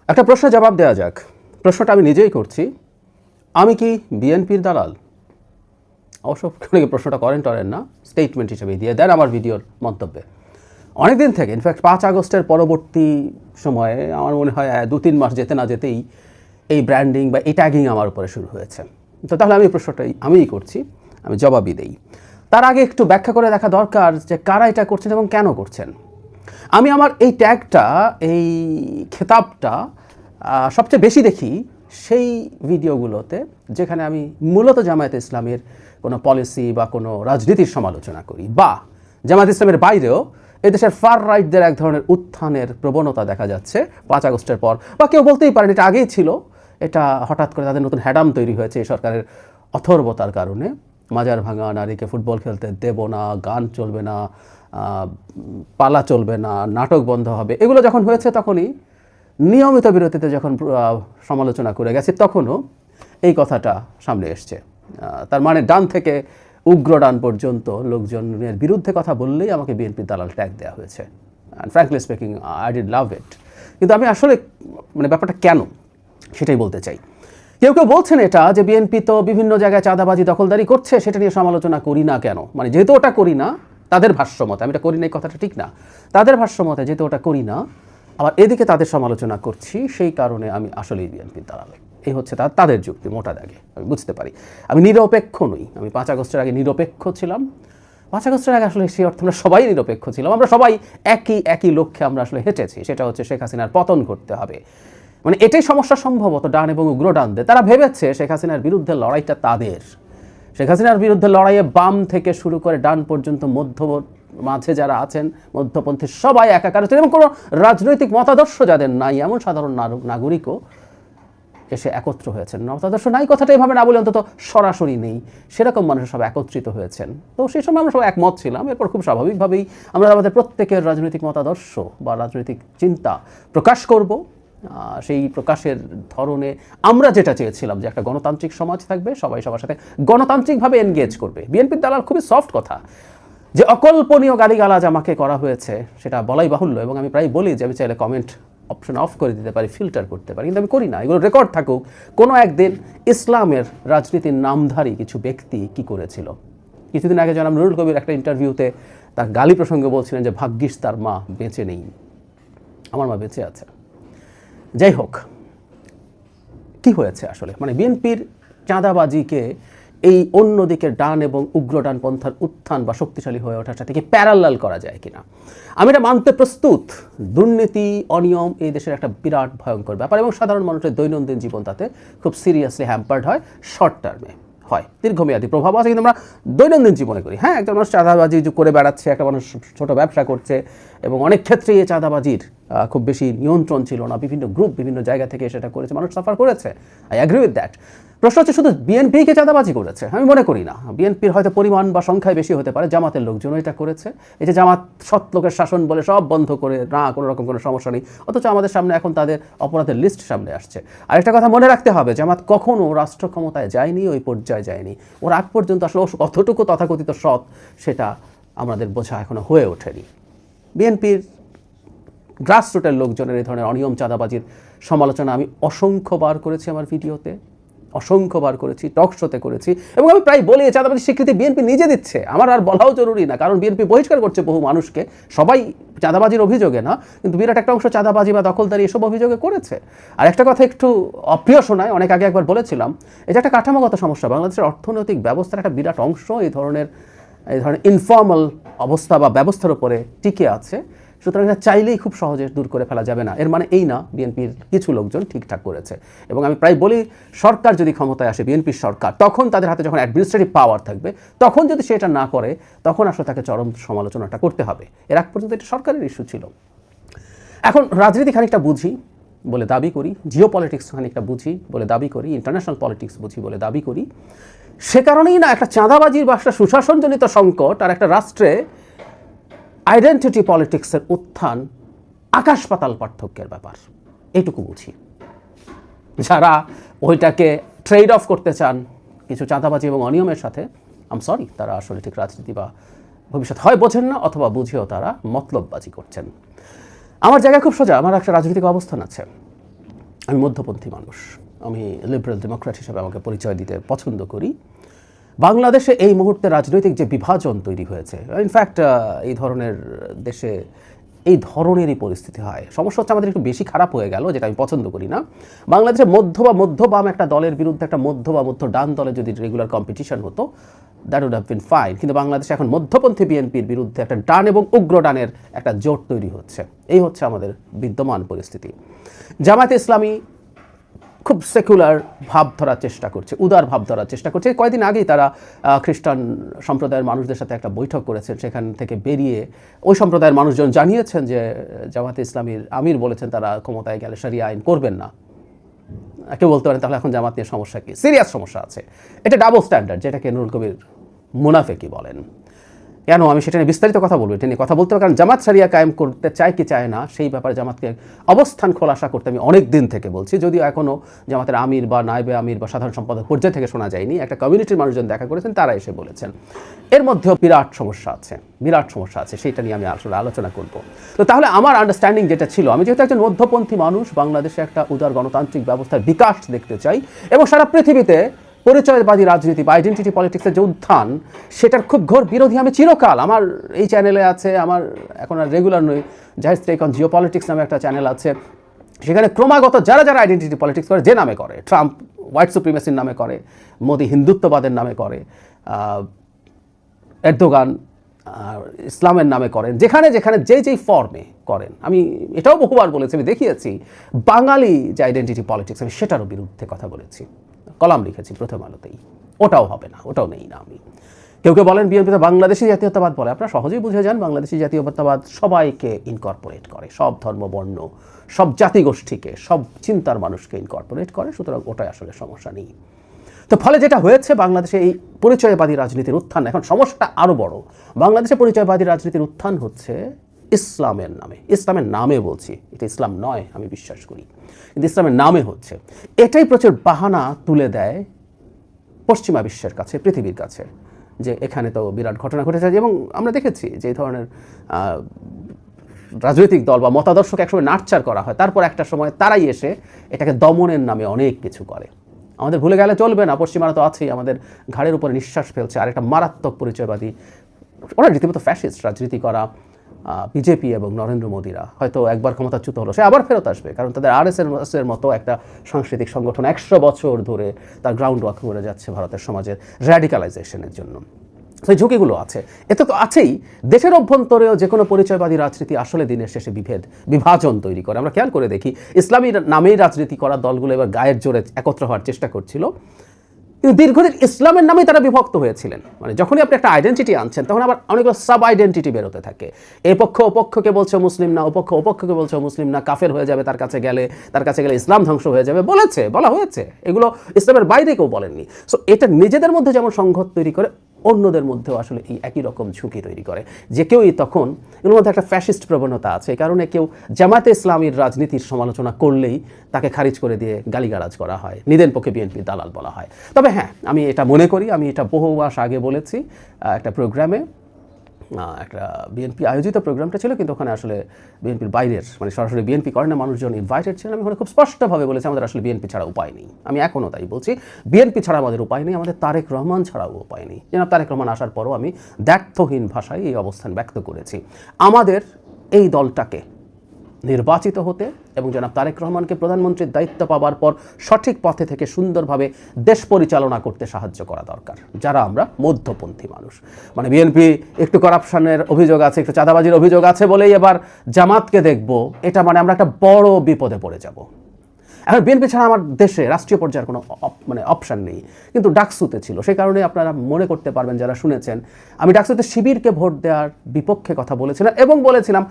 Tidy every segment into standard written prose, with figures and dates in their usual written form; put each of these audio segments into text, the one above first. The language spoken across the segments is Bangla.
একটা প্রশ্নের জবাব দেওয়া যাক। প্রশ্নটা আমি নিজেই করছি, আমি কি বিএনপির দালাল? অবশ্য অনেকে প্রশ্নটা করেন না, স্টেটমেন্ট হিসেবে দিয়ে দেন আমার ভিডিওর মন্তব্যে। অনেক দিন থেকে, ইনফ্যাক্ট 5 আগস্টের পরবর্তী সময়ে আমার মনে হয় 2-3 মাস যেতে না যেতেই এই ব্র্যান্ডিং বা এই ট্যাগিং আমার উপরে শুরু হয়েছে। তো তাহলে আমি প্রশ্নটাই আমিই করছি, আমি জবাবই দেই। তার আগে একটু ব্যাখ্যা করে দেখা দরকার যে কারা এটা করছেন এবং কেন করছেন। আমি আমার এই ট্যাগটা, এই খেতাবটা সবচেয়ে বেশি দেখি সেই ভিডিওগুলোতে যেখানে আমি মূলত জামায়াতে ইসলামের কোনো পলিসি বা কোনো রাজনীতির সমালোচনা করি, বা জামায়াতে ইসলামের বাইরেও এদেশের ফার রাইটদের এক ধরনের উত্থানের প্রবণতা দেখা যাচ্ছে 5 আগস্টের পর। বা কেউ বলতেই পারেন এটা আগেই ছিল, এটা হঠাৎ করে তাদের নতুন হ্যাডাম তৈরি হয়েছে এই সরকারের অথর্বতার কারণে। মাজার ভাঙা, নারীকে ফুটবল খেলতে দেব না, গান চলবে না, পালা চলবে না, নাটক বন্ধ হবে, এগুলো যখন হয়েছে তখনই নিয়মিত বিরতিতে যখন সমালোচনা করে গেছে তখনও এই কথাটা সামনে এসছে। তার মানে ডান থেকে উগ্র ডান পর্যন্ত লোকজনের বিরুদ্ধে কথা বললেই আমাকে বিএনপির দালাল ট্যাগ দেওয়া হয়েছে। And frankly speaking, I did love it. কিন্তু আমি আসলে মানে ব্যাপারটা কেন সেটাই বলতে চাই। কেউ কেউ বলছেন এটা যে বিএনপি তো বিভিন্ন জায়গায় চাঁদাবাজি দখলদারি করছে, সেটা নিয়ে সমালোচনা করি না কেন। মানে যেহেতু ওটা করি না, তাদের ভাষ্যমতে, আমি এটা করি না এই কথাটা ঠিক না, তাদের ভাষ্যমতে যেহেতু ওটা করি না, আবার এদিকে তাদের সমালোচনা করছি, সেই কারণে আমি আসলেই বিএনপির দালাল। এই হচ্ছে তাদের যুক্তি, মোটা দাগে আমি বুঝতে পারি। আমি নিরপেক্ষ নই। আমি 5 আগস্টের আগে নিরপেক্ষ ছিলাম। 5 আগস্টের আগে আসলে সেই অর্থে আমরা সবাই নিরপেক্ষ ছিলাম। আমরা সবাই একই লক্ষ্যে আমরা আসলে হেঁটেছি, সেটা হচ্ছে শেখ হাসিনার পতন করতে হবে। মানে এটাই সমস্যা সম্ভবত ডান এবং উগ্র ডানদের। তারা ভেবেছে শেখ হাসিনার বিরুদ্ধে লড়াইটা তাদের। শেখ হাসিনার বিরুদ্ধে লড়াইয়ে বাম থেকে শুরু করে ডান পর্যন্ত মাঝে যারা আছেন, মধ্যপন্থী সবাই একাকার হচ্ছেন, এবং কোনো রাজনৈতিক মতাদর্শ যাদের নাই এমন সাধারণ নাগরিকও এসে একত্র হয়েছেন। মতাদর্শ নাই কথাটা এভাবে না বলে অন্তত সরাসরি নেই, সেরকম মানুষ সব একত্রিত হয়েছেন। তো সেই সময় আমরা সবাই একমত ছিলাম। এরপর খুব স্বাভাবিকভাবেই আমরা আমাদের প্রত্যেকের রাজনৈতিক মতাদর্শ বা রাজনৈতিক চিন্তা প্রকাশ করব। সেই প্রকাশের ধরনে আমরা যেটা চেয়েছিলাম যে একটা গণতান্ত্রিক সমাজ থাকবে, সবাই সবার সাথে গণতান্ত্রিকভাবে এনগেজ করবে। বিএনপির দালাল খুবই সফট কথা, যে অকল্পনীয় গালিগালাজ আমাকে করা হয়েছে সেটা বলাই বাহুল্য। এবং আমি প্রায় বলি যে আমি চাইলে কমেন্ট অপশন অফ করে দিতে পারি, ফিল্টার করতে পারি, কিন্তু আমি করি না। এগুলো রেকর্ড থাকুক, কোনো একদিন ইসলামের রাজনীতির নামধারী কিছু ব্যক্তি কি করেছিল। কিছুদিন আগে জনাব নুরুল কবির একটা ইন্টারভিউতে তার গালি প্রসঙ্গে বলছিলেন যে ভাগ্যিস তার মা বেঁচে নেই। আমার মা বেঁচে আছে। যাই হোক, কি হয়েছে আসলে, মানে বিএনপির চাঁদাবাজিকে এই অন্যদিকে ডান এবং উগ্র ডান পন্থার উত্থান বা শক্তিশালী হয়ে ওঠার সাথে কি প্যারালাল করা যায় কিনা, আমি এটা মানতে প্রস্তুত। দুর্নীতি, অনিয়ম এই দেশের একটা বিরাট ভয়ঙ্কর ব্যাপার, এবং সাধারণ মানুষের দৈনন্দিন জীবন তাতে খুব সিরিয়াসলি হ্যাম্পার্ড হয়। শর্ট টার্মে হয়, দীর্ঘমেয়াদী প্রভাব আছে, কিন্তু আমরা দৈনন্দিন জীবনে করি। হ্যাঁ, একজন মানুষ চাঁদাবাজি করে বেড়াচ্ছে, একটা মানুষ ছোট ব্যবসা করছে, এবং অনেক ক্ষেত্রেই এই চাঁদাবাজির খুব বেশি নিয়ন্ত্রণ ছিল না, বিভিন্ন গ্রুপ বিভিন্ন জায়গা থেকে সেটা করেছে, মানুষ সাফার করেছে। I agree with that. প্রশ্ন হচ্ছে শুধু বিএনপিকে চাঁদাবাজি করেছে, আমি মনে করি না। বিএনপির হয়তো পরিমাণ বা সংখ্যায় বেশি হতে পারে, জামাতের লোকজনও এটা করেছে। এই যে জামাত সৎ লোকের শাসন বলে সব বন্ধ করে, না কোনো রকম কোনো সমস্যা নেই, অথচ আমাদের সামনে এখন তাদের অপরাধের লিস্ট সামনে আসছে। আরেকটা কথা মনে রাখতে হবে, জামাত কখনও রাষ্ট্র ক্ষমতায় যায়নি, ওই পর্যায়ে যায়নি। ওর আগ পর্যন্ত আসলে কতটুকু তথাকথিত সৎ সেটা আমাদের বোঝা এখনো হয়ে ওঠেনি। বিএনপির গ্রাসরুটের লোকজনের এই ধরনের অনিয়ম চাঁদাবাজির সমালোচনা আমি অসংখ্যবার করেছি আমার ভিডিওতে, অসংখ্যবার করেছি, টক শোতে করেছি, এবং আমি প্রায় বলি চাঁদাবাজির স্বীকৃতি বিএনপি নিজে দিচ্ছে, আমার আর বলাও জরুরি না, কারণ বিএনপি বহিষ্কার করছে বহু মানুষকে। সবাই চাঁদাবাজির অভিযোগে না, কিন্তু বিরাট একটা অংশ চাঁদাবাজি বা দখলদারি এসব অভিযোগে করেছে। আর একটা কথা একটু অপ্রিয় শোনায়, অনেক আগে একবার বলেছিলাম, এটা একটা কাঠামোগত সমস্যা। বাংলাদেশের অর্থনৈতিক ব্যবস্থার একটা বিরাট অংশ এই ধরনের ইনফর্মাল অবস্থা বা ব্যবস্থার উপরে টিকে আছে। সুতরাং এটা চাইলেই খুব সহজে দূর করে ফেলা যাবে না। এর মানে এই না বিএনপির কিছু লোকজন ঠিকঠাক করেছে। এবং আমি প্রায় বলি, সরকার যদি ক্ষমতায় আসে, বিএনপির সরকার, তখন তাদের হাতে যখন অ্যাডমিনিস্ট্রেটিভ পাওয়ার থাকবে, তখন যদি সেটা না করে, তখন আসলে তাকে চরম সমালোচনাটা করতে হবে। এর আগ পর্যন্ত এটা সরকারের ইস্যু ছিল। এখন রাজনীতি খানিকটা বুঝি বলে দাবি করি, জিও পলিটিক্স খানিকটা বুঝি বলে দাবি করি, ইন্টারন্যাশনাল পলিটিক্স বুঝি বলে দাবি করি। সে কারণেই না একটা চাঁদাবাজির বা একটা সুশাসনজনিত সংকট আর একটা রাষ্ট্রে আইডেন্টিটি পলিটিক্সের উত্থান আকাশ পাতাল পার্থক্যের ব্যাপার, এইটুকু বুঝি। যারা ওইটাকে ট্রেড অফ করতে চান কিছু চাঁদাবাজি এবং অনিয়মের সাথে, আম সরি, তারা আসলে ঠিক রাজনীতি বা ভবিষ্যৎ হয় বোঝেন না, অথবা বুঝেও তারা মতলববাজি করছেন। আমার জায়গা খুব সোজা, আমার একটা রাজনৈতিক অবস্থান আছে। আমি মধ্যপন্থী মানুষ, আমি লিবারেল ডেমোক্র্যাট হিসেবে আমাকে পরিচয় দিতে পছন্দ করি। বাংলাদেশে এই মুহূর্তে রাজনৈতিক যে বিভাজন তৈরি হয়েছে, ইনফ্যাক্ট এই ধরনের দেশে এই ধরনেরই পরিস্থিতি হয়। সমস্যা হচ্ছে আমাদের একটু বেশি খারাপ হয়ে গেল, যেটা আমি পছন্দ করি না। বাংলাদেশে মধ্য বাম একটা দলের বিরুদ্ধে একটা মধ্য ডান দলের যদি রেগুলার কম্পিটিশন হতো, that would have been fine. কিন্তু বাংলাদেশে এখন মধ্যপন্থী বিএনপির বিরুদ্ধে একটা ডান এবং উগ্র ডানের একটা জোট তৈরি হচ্ছে। এই হচ্ছে আমাদের বিদ্যমান পরিস্থিতি। জামায়াতে ইসলামী খুব সেকুলার ভাব ধরার চেষ্টা করছে, উদার ভাব ধরার চেষ্টা করছে। কয়েকদিন আগেই তারা খ্রিস্টান সম্প্রদায়ের মানুষদের সাথে একটা বৈঠক করেছেন, সেখান থেকে বেরিয়ে ওই সম্প্রদায়ের মানুষজন জানিয়েছেন যে জামায়াতে ইসলামীর আমির বলেছেন তারা ক্ষমতায় গেলে শরিয়া আইন করবেন না। কেউ বলতে পারেন তাহলে এখন জামাত নিয়ে সমস্যা কি? সিরিয়াস সমস্যা আছে। এটা ডাবল স্ট্যান্ডার্ড, যেটাকে নুরুল কবির মুনাফেকি বলেন। কেন আমি সেটা নিয়ে বিস্তারিত কথা বলবো, এটা নিয়ে কথা বলতে হবে, কারণ জামাত শরিয়া কায়েম করতে চায় কি চায় না সেই ব্যাপারে জামাতকে অবস্থান খোলাসা করতে আমি অনেক দিন থেকে বলছি। যদিও এখনও জামাতের আমির বা নায়েবে আমির বা সাধারণ সম্পাদক পর্যায় থেকে শোনা যায়নি। একটা কমিউনিটির মানুষজন দেখা করেছেন, তারা এসে বলেছেন। এর মধ্যেও বিরাট সমস্যা আছে, সেইটা নিয়ে আমি আসলে আলোচনা করব। তো তাহলে আমার আন্ডারস্ট্যান্ডিং যেটা ছিল, আমি যেহেতু একজন মধ্যপন্থী মানুষ, বাংলাদেশে একটা উদার গণতান্ত্রিক ব্যবস্থার বিকাশ দেখতে চাই এবং সারা পৃথিবীতে পরিচয়বাদী রাজনীতি বা আইডেন্টিটি পলিটিক্সের যে উত্থান, সেটার খুব ঘোর বিরোধী আমি চিরকাল। আমার এই চ্যানেলে আছে, আমার এখন আর রেগুলার নই, Zahid stake on geopolitics নামে একটা চ্যানেল আছে, সেখানে ক্রমাগত যারা আইডেন্টিটি পলিটিক্স করে, যে নামে করে, ট্রাম্প হোয়াইট সুপ্রিমেসির নামে করে, মোদি হিন্দুত্ববাদের নামে করে, এরদোগান ইসলামের নামে করেন, যেখানে যেই ফর্মে করেন, আমি এটাও বহুবার বলেছি, আমি দেখিয়েছি বাঙালি যে আইডেন্টিটি পলিটিক্স, আমি সেটারও বিরুদ্ধে কথা বলেছি, কলাম লিখেছি প্রথম আলোতেই। ওটাও হবে না, ওটাও নেই না আমি। কেউ বলেন বিএনপিতে বাংলাদেশি জাতীয়তাবাদ বলে, আপনারা সহজেই বুঝে যান বাংলাদেশি জাতীয়তাবাদ সবাইকে ইনকর্পোরেট করে, সব ধর্ম বর্ণ সব জাতিগোষ্ঠীকে, সব চিন্তার মানুষকে ইনকর্পোরেট করে, সুতরাং ওটাই আসলে সমস্যা নেই। তো ফলে যেটা হয়েছে, বাংলাদেশে এই পরিচয়বাদী রাজনীতির উত্থান, এখন সমস্যাটা আরও বড়। বাংলাদেশে পরিচয়বাদী রাজনীতির উত্থান হচ্ছে ইসলামের নামে বলছি, এটা ইসলাম নয় আমি বিশ্বাস করি, কিন্তু ইসলামের নামে হচ্ছে। এটাই প্রচুর বাহানা তুলে দেয় পশ্চিমা বিশ্বের কাছে, পৃথিবীর কাছে, যে এখানে তো বিরাট ঘটনা ঘটেছে। এবং আমরা দেখেছি যে এই ধরনের রাজনৈতিক দল বা মতাদর্শকে একসময় নাড়চার করা হয়, তারপর একটা সময় তারাই এসে এটাকে দমনের নামে অনেক কিছু করে। আমাদের ভুলে গেলে চলবে না, পশ্চিমারা তো আছেই, আমাদের ঘাড়ের উপরে নিঃশ্বাস ফেলছে। আর একটা মারাত্মক পরিচয়বাদী, ওরা রীতিমতো ফ্যাসিস্ট রাজনীতি করা বিজেপি এবং নরেন্দ্র মোদিরা হয়তো একবার ক্ষমতাচ্যুত হলো, সে আবার ফেরত আসবে, কারণ তাদের আরএসএস মতো একটা সাংস্কৃতিক সংগঠন 100 বছর ধরে তার গ্রাউন্ড ওয়ার্ক করে যাচ্ছে ভারতের সমাজের র্যাডিক্যালাইজেশনের জন্য। সেই ঝুঁকিগুলো আছে, এতে তো আছেই। দেশের অভ্যন্তরেও যে কোনো পরিচয়বাদী রাজনীতি আসলে দিনের শেষে বিভাজন তৈরি করে। আমরা খেয়াল করে দেখি, ইসলামী নামেই রাজনীতি করা দলগুলো এবার গায়ের জোরে একত্র হওয়ার চেষ্টা করছিল, কিন্তু দীর্ঘদিন ইসলামের নামেই তারা বিভক্ত হয়েছিলেন। মানে যখনই আপনি একটা আইডেন্টিটি আনছেন, তখন আবার অনেকগুলো সাব আইডেন্টিটি বেরোতে থাকে। এই পক্ষ অপক্ষকে বলছে মুসলিম না, অপক্ষকে বলছে মুসলিম না, কাফের হয়ে যাবে তার কাছে গেলে ইসলাম ধ্বংস হয়ে যাবে, বলা হয়েছে। এগুলো ইসলামের বাইরে কেউ বলেননি। সো এটা নিজেদের মধ্যে যেমন সংঘাত তৈরি করে, অন্যদের মধ্যেও আসলে এই একই রকম ঝুঁকি তৈরি করে। যে কেউই তখন, এর মধ্যে একটা ফ্যাসিস্ট প্রবণতা আছে, এই কারণে কেউ জামায়াতে ইসলামীর রাজনীতির সমালোচনা করলেই তাকে খারিজ করে দিয়ে গালিগালাজ করা হয়, নিদেন পক্ষে বিএনপির দালাল বলা হয়। তবে হ্যাঁ, আমি এটা মনে করি, আমি এটা বহু মাস আগে বলেছি একটা প্রোগ্রামে, একটা বিএনপি আয়োজিত প্রোগ্রামটা ছিল, কিন্তু ওখানে আসলে বিএনপির বাইরের, মানে সরাসরি বিএনপি করে না মানুষজন ইনভাইটেড ছিলেন। আমি ওখানে খুব স্পষ্টভাবে বলেছি আমাদের আসলে বিএনপি ছাড়া উপায় নেই। আমি এখনও তাই বলছি, বিএনপি ছাড়া আমাদের উপায় নেই, আমাদের তারেক রহমান ছাড়াও উপায় নেই। জনাব তারেক রহমান আসার পরও আমি দ্ব্যর্থহীন ভাষায় এই অবস্থান ব্যক্ত করেছি। আমাদের এই দলটাকে নির্বাচিত হতে এবং জনাব তারেক রহমানকে প্রধানমন্ত্রীর দায়িত্ব পাওয়ার পর সঠিক পথে থেকে সুন্দরভাবে দেশ পরিচালনা করতে সাহায্য করা দরকার, যারা আমরা মধ্যপন্থী মানুষ। মানে বিএনপি একটু করাপশনের অভিযোগ আছে, একটু চাঁদাবাজির অভিযোগ আছে বলেই এবার জামাতকে দেখব, এটা মানে আমরা একটা বড় বিপদে পড়ে যাব। এখন বিএনপি ছাড়া আমার দেশে রাষ্ট্রীয় পর্যায়ের কোনো অপশান নেই, কিন্তু ডাকসুতে ছিল। সেই কারণে আপনারা মনে করতে পারবেন যারা শুনেছেন, আমি ডাকসুতে শিবিরকে ভোট দেওয়ার বিপক্ষে কথা বলেছিলাম এবং বলেছিলাম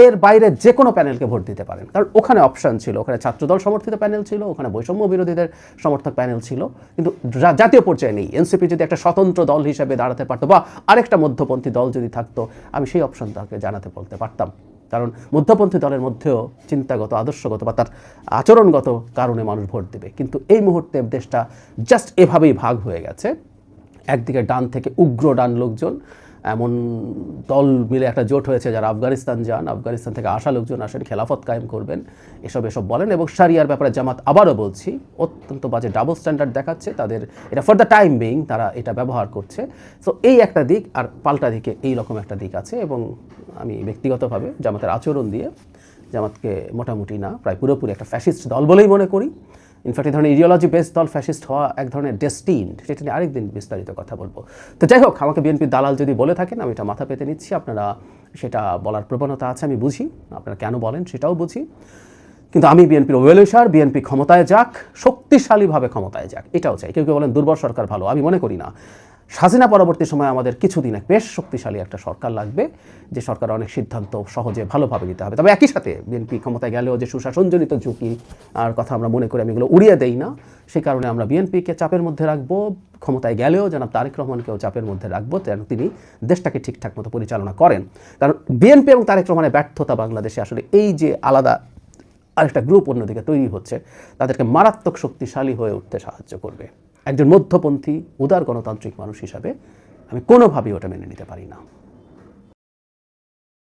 এর বাইরে যে কোনো প্যানেলকে ভোট দিতে পারেন, কারণ ওখানে অপশান ছিল, ওখানে ছাত্রদল সমর্থিত প্যানেল ছিল, ওখানে বৈষম্য বিরোধীদের সমর্থক প্যানেল ছিল, কিন্তু জাতীয় পর্যায়ে নেই। এনসিপি যদি একটা স্বতন্ত্র দল হিসেবে দাঁড়াতে পারতো বা আরেকটা মধ্যপন্থী দল যদি থাকতো, আমি সেই অপশনটাকে বলতে পারতাম। কারণ মধ্যপন্থী দলের মধ্যেও চিন্তাগত, আদর্শগত বা তার আচরণগত কারণে মানুষ ভোট দেবে। কিন্তু এই মুহূর্তে দেশটা জাস্ট এভাবেই ভাগ হয়ে গেছে। একদিকে ডান থেকে উগ্র ডান লোকজন, এমন দল মিলে একটা জোট হয়েছে যারা আফগানিস্তান যান, আফগানিস্তান থেকে আসা লোকজন আসেন, খেলাফত কায়েম করবেন, এসব বলেন। এবং শারিয়ার ব্যাপারে জামাত আবারও বলছি অত্যন্ত বাজে ডাবল স্ট্যান্ডার্ড দেখাচ্ছে তাদের, এটা ফর দ্য টাইম বিং তারা এটা ব্যবহার করছে। সো এই একটা দিক, আর পাল্টা দিকে এই রকম একটা দিক আছে। এবং আমি ব্যক্তিগতভাবে জামাতের আচরণ দিয়ে জামাতকে মোটামুটি না প্রায় পুরোপুরি একটা ফ্যাসিস্ট দল বলেই মনে করি। ইনফ্যাক্ট এই ধরনের ইডিওলজি বেসড দল ফ্যাসিস্ট হওয়া এক ধরনের ডেস্টিনড, সেটা নিয়ে আরেকদিন বিস্তারিত কথা বলবো। তো যাই হোক, আমাকে বিএনপির দালাল যদি বলে থাকেন আমি এটা মাথা পেতে নিচ্ছি, আপনারা সেটা বলার প্রবণতা আছে আমি বুঝি, আপনারা কেন বলেন সেটাও বুঝি, কিন্তু আমি বিএনপির ওয়েলউইশার, বিএনপি ক্ষমতায় যাক, শক্তিশালীভাবে ক্ষমতায় যাক, এটাও চাই। কেউ কেউ বলেন দুর্বল সরকার ভালো, আমি মনে করি না। স্বাধীনতা পরবর্তী সময় আমাদের কিছুদিন বেশ শক্তিশালী একটা সরকার লাগবে, যে সরকার অনেক সিদ্ধান্ত সহজে ভালোভাবে নিতে হবে। তবে একই সাথে বিএনপি ক্ষমতায় গেলেও যে সুশাসনজনিত ঝুঁকি আর কথা আমরা মনে করি, আমি এগুলো উড়িয়ে দেই না। সেই কারণে আমরা বিএনপিকে চাপের মধ্যে রাখবো, ক্ষমতায় গেলেও জনাব তারেক রহমানকেও চাপের মধ্যে রাখবো, যেন তিনি দেশটাকে ঠিকঠাক মতো পরিচালনা করেন। কারণ বিএনপি এবং তারেক রহমানের ব্যর্থতা বাংলাদেশে আসলে এই যে আলাদা আরেকটা গ্রুপ অন্যদিকে তৈরি হচ্ছে, তাদেরকে মারাত্মক শক্তিশালী হয়ে উঠতে সাহায্য করবে। একজন মধ্যপন্থী উদার গণতান্ত্রিক মানুষ হিসাবে আমি কোনোভাবেই ওটা মেনে নিতে পারি না।